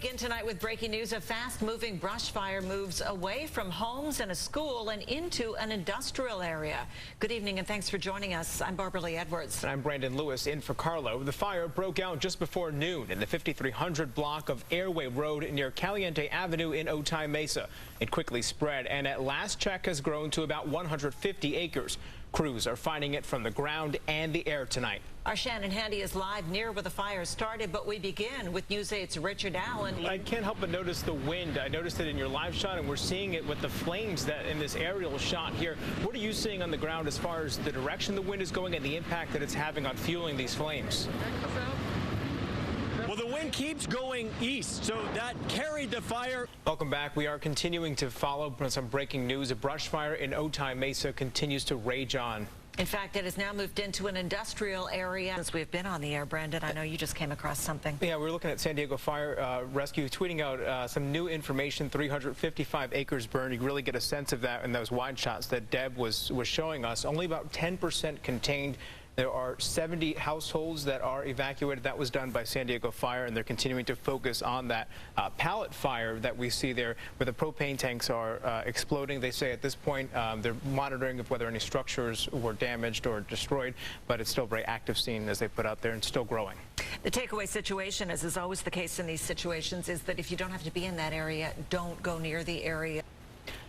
begin tonight with breaking news. A fast-moving brush fire moves away from homes and a school and into an industrial area. Good evening and thanks for joining us. I'm Barbara Lee Edwards. And I'm Brandon Lewis in for Carlo. The fire broke out just before noon in the 5300 block of Airway Road near Caliente Avenue in Otay Mesa. It quickly spread and at last check has grown to about 150 acres. Crews are finding it from the ground and the air tonight. Our Shannon Handy is live near where the fire started, but we begin with News 8's Richard Allen. I can't help but notice the wind. I noticed it in your live shot, and we're seeing it with the flames that in this aerial shot here. What are you seeing on the ground as far as the direction the wind is going and the impact that it's having on fueling these flames? Well, the wind keeps going east, so that carried the fire. Welcome back. We are continuing to follow some breaking news. A brush fire in Otay Mesa continues to rage on. In fact, it has now moved into an industrial area. Since we've been on the air, Brandon, I know you just came across something. Yeah, we're looking at San Diego Fire Rescue tweeting out some new information. 355 acres burned. You can really get a sense of that in those wide shots that Deb was showing us. Only about 10% contained. There are 70 households that are evacuated. That was done by San Diego Fire, and they're continuing to focus on that pallet fire that we see there where the propane tanks are exploding. They say at this point they're monitoring of whether any structures were damaged or destroyed, but it's still a very active scene as they put out there and still growing. The takeaway situation, as is always the case in these situations, is that if you don't have to be in that area, don't go near the area.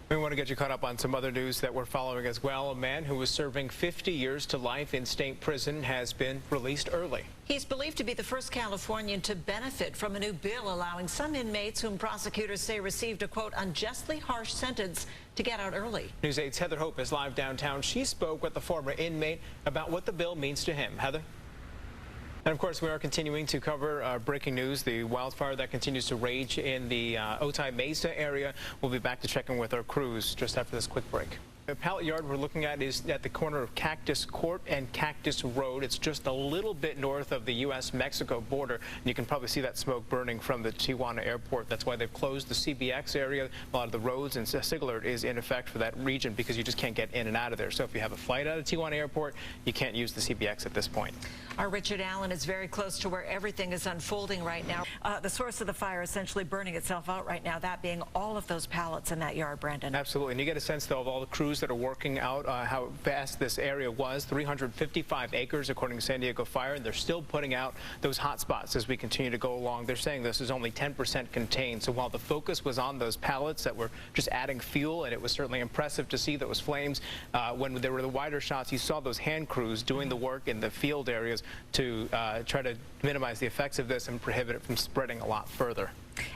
We want to get you caught up on some other news that we're following as well. A man who was serving 50 years to life in state prison has been released early. He's believed to be the first Californian to benefit from a new bill allowing some inmates whom prosecutors say received a, quote, unjustly harsh sentence to get out early. News 8's Heather Hope is live downtown. She spoke with the former inmate about what the bill means to him. Heather? And of course, we are continuing to cover breaking news, the wildfire that continues to rage in the Otay Mesa area. We'll be back to check in with our crews just after this quick break. The pallet yard we're looking at is at the corner of Cactus Court and Cactus Road. It's just a little bit north of the U.S.-Mexico border. And you can probably see that smoke burning from the Tijuana airport. That's why they've closed the CBX area. A lot of the roads and SIG alert is in effect for that region because you just can't get in and out of there. So if you have a flight out of Tijuana airport, you can't use the CBX at this point. Our Richard Allen is very close to where everything is unfolding right now. The source of the fire essentially burning itself out right now, that being all of those pallets in that yard, Brandon. Absolutely. And you get a sense, though, of all the crews that are working out how vast this area was. 355 acres, according to San Diego Fire, and they're still putting out those hot spots as we continue to go along. They're saying this is only 10% contained. So while the focus was on those pallets that were just adding fuel, and it was certainly impressive to see those flames, when there were the wider shots, you saw those hand crews doing the work in the field areas to try to minimize the effects of this and prohibit it from spreading a lot further.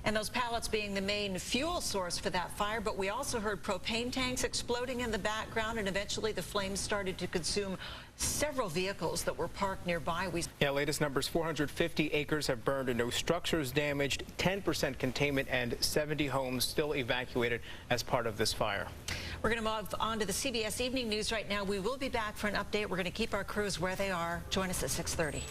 And those pallets being the main fuel source for that fire, but we also heard propane tanks exploding in the background, and eventually the flames started to consume several vehicles that were parked nearby. Yeah, latest numbers, 450 acres have burned and no structures damaged, 10% containment, and 70 homes still evacuated as part of this fire. We're going to move on to the CBS Evening News right now. We will be back for an update. We're going to keep our crews where they are. Join us at 6:30.